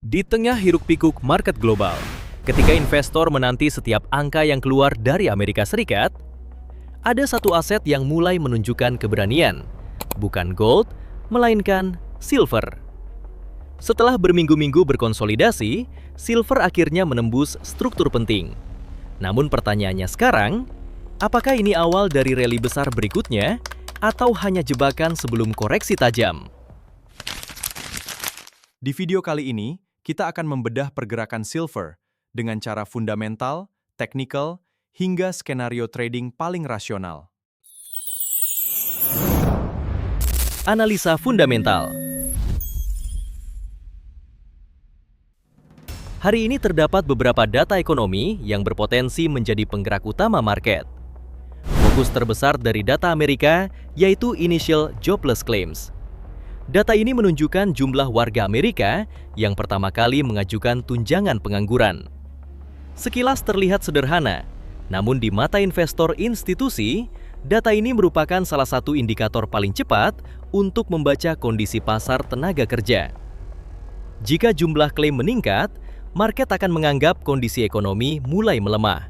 Di tengah hiruk-pikuk market global, ketika investor menanti setiap angka yang keluar dari Amerika Serikat, ada satu aset yang mulai menunjukkan keberanian, bukan gold, melainkan silver. Setelah berminggu-minggu berkonsolidasi, silver akhirnya menembus struktur penting. Namun pertanyaannya sekarang, apakah ini awal dari rally besar berikutnya, atau hanya jebakan sebelum koreksi tajam? Di video kali ini, kita akan membedah pergerakan silver dengan cara fundamental, teknikal, hingga skenario trading paling rasional. Analisa fundamental. Hari ini terdapat beberapa data ekonomi yang berpotensi menjadi penggerak utama market. Fokus terbesar dari data Amerika yaitu Initial Jobless Claims. Data ini menunjukkan jumlah warga Amerika yang pertama kali mengajukan tunjangan pengangguran. Sekilas terlihat sederhana, namun di mata investor institusi, data ini merupakan salah satu indikator paling cepat untuk membaca kondisi pasar tenaga kerja. Jika jumlah klaim meningkat, market akan menganggap kondisi ekonomi mulai melemah.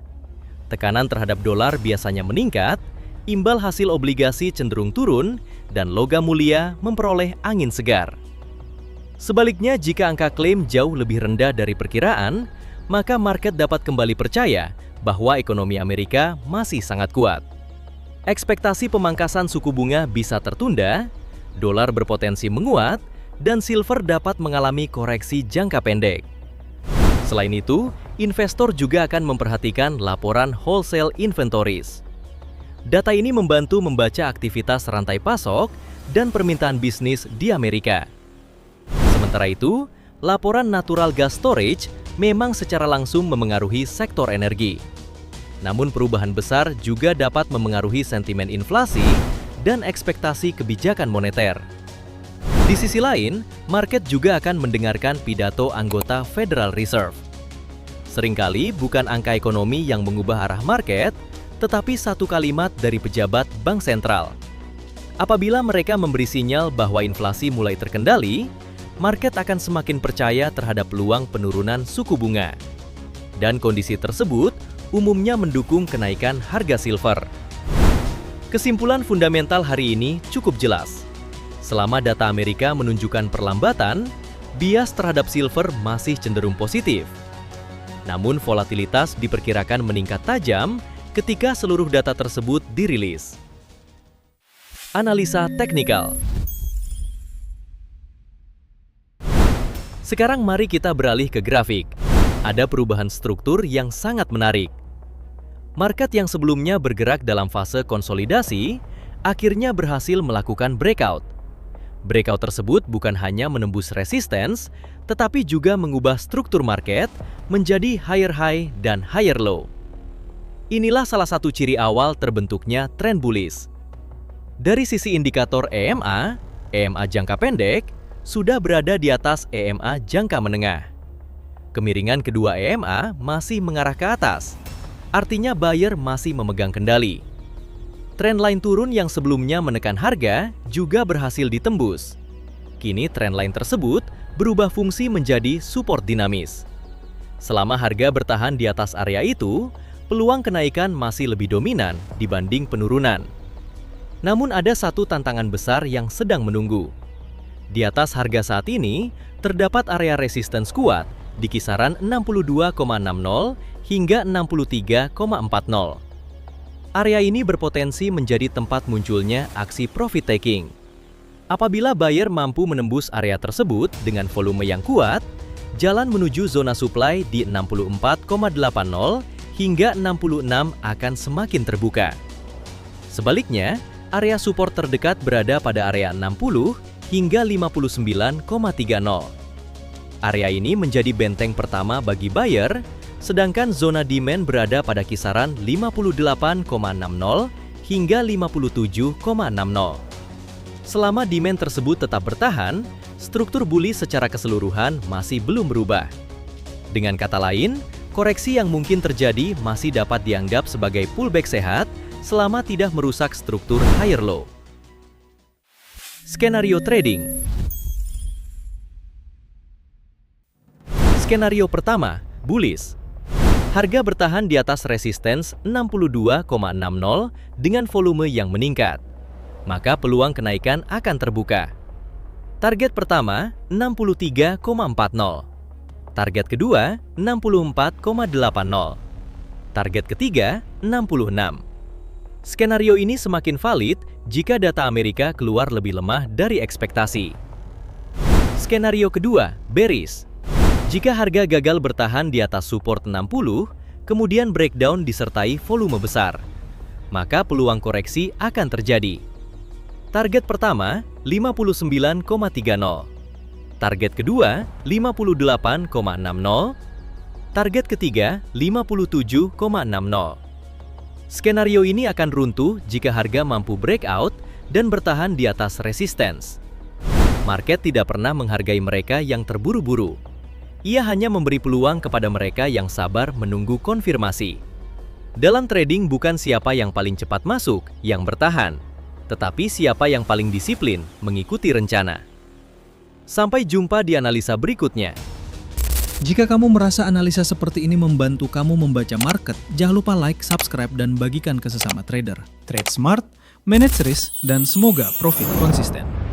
Tekanan terhadap dolar biasanya meningkat, imbal hasil obligasi cenderung turun, dan logam mulia memperoleh angin segar. Sebaliknya, jika angka klaim jauh lebih rendah dari perkiraan, maka market dapat kembali percaya bahwa ekonomi Amerika masih sangat kuat. Ekspektasi pemangkasan suku bunga bisa tertunda, dolar berpotensi menguat, dan silver dapat mengalami koreksi jangka pendek. Selain itu, investor juga akan memperhatikan laporan wholesale inventories. Data ini membantu membaca aktivitas rantai pasok dan permintaan bisnis di Amerika. Sementara itu, laporan natural gas storage memang secara langsung memengaruhi sektor energi. Namun perubahan besar juga dapat memengaruhi sentimen inflasi dan ekspektasi kebijakan moneter. Di sisi lain, market juga akan mendengarkan pidato anggota Federal Reserve. Seringkali bukan angka ekonomi yang mengubah arah market, tetapi satu kalimat dari pejabat bank sentral. Apabila mereka memberi sinyal bahwa inflasi mulai terkendali, market akan semakin percaya terhadap peluang penurunan suku bunga. Dan kondisi tersebut umumnya mendukung kenaikan harga silver. Kesimpulan fundamental hari ini cukup jelas. Selama data Amerika menunjukkan perlambatan, bias terhadap silver masih cenderung positif. Namun volatilitas diperkirakan meningkat tajam ketika seluruh data tersebut dirilis. Analisa teknikal. Sekarang mari kita beralih ke grafik. Ada perubahan struktur yang sangat menarik. Market yang sebelumnya bergerak dalam fase konsolidasi, akhirnya berhasil melakukan breakout. Breakout tersebut bukan hanya menembus resistance, tetapi juga mengubah struktur market menjadi higher high dan higher low. Inilah salah satu ciri awal terbentuknya tren bullish. Dari sisi indikator EMA jangka pendek, sudah berada di atas EMA jangka menengah. Kemiringan kedua EMA masih mengarah ke atas, artinya buyer masih memegang kendali. Tren line turun yang sebelumnya menekan harga juga berhasil ditembus. Kini tren line tersebut berubah fungsi menjadi support dinamis. Selama harga bertahan di atas area itu, peluang kenaikan masih lebih dominan dibanding penurunan. Namun ada satu tantangan besar yang sedang menunggu. Di atas harga saat ini, terdapat area resistance kuat di kisaran 62,60 hingga 63,40. Area ini berpotensi menjadi tempat munculnya aksi profit taking. Apabila buyer mampu menembus area tersebut dengan volume yang kuat, jalan menuju zona supply di 64,80 hingga 66 akan semakin terbuka. Sebaliknya, area support terdekat berada pada area 60 hingga 59,30. Area ini menjadi benteng pertama bagi buyer, sedangkan zona demand berada pada kisaran 58,60 hingga 57,60. Selama demand tersebut tetap bertahan, struktur bullish secara keseluruhan masih belum berubah. Dengan kata lain, koreksi yang mungkin terjadi masih dapat dianggap sebagai pullback sehat selama tidak merusak struktur higher low. Skenario trading. Skenario pertama, bullish. Harga bertahan di atas resistance 62,60 dengan volume yang meningkat. Maka peluang kenaikan akan terbuka. Target pertama, 63,40. Target kedua, 64,80. Target ketiga, 66. Skenario ini semakin valid jika data Amerika keluar lebih lemah dari ekspektasi. Skenario kedua, bearish. Jika harga gagal bertahan di atas support 60, kemudian breakdown disertai volume besar, maka peluang koreksi akan terjadi. Target pertama, 59,30. Target kedua, 58,60. Target ketiga, 57,60. Skenario ini akan runtuh jika harga mampu breakout dan bertahan di atas resistance. Market tidak pernah menghargai mereka yang terburu-buru. Ia hanya memberi peluang kepada mereka yang sabar menunggu konfirmasi. Dalam trading bukan siapa yang paling cepat masuk yang bertahan, tetapi siapa yang paling disiplin mengikuti rencana. Sampai jumpa di analisa berikutnya. Jika kamu merasa analisa seperti ini membantu kamu membaca market, jangan lupa like, subscribe, dan bagikan ke sesama trader. Trade smart, manage risk, dan semoga profit konsisten.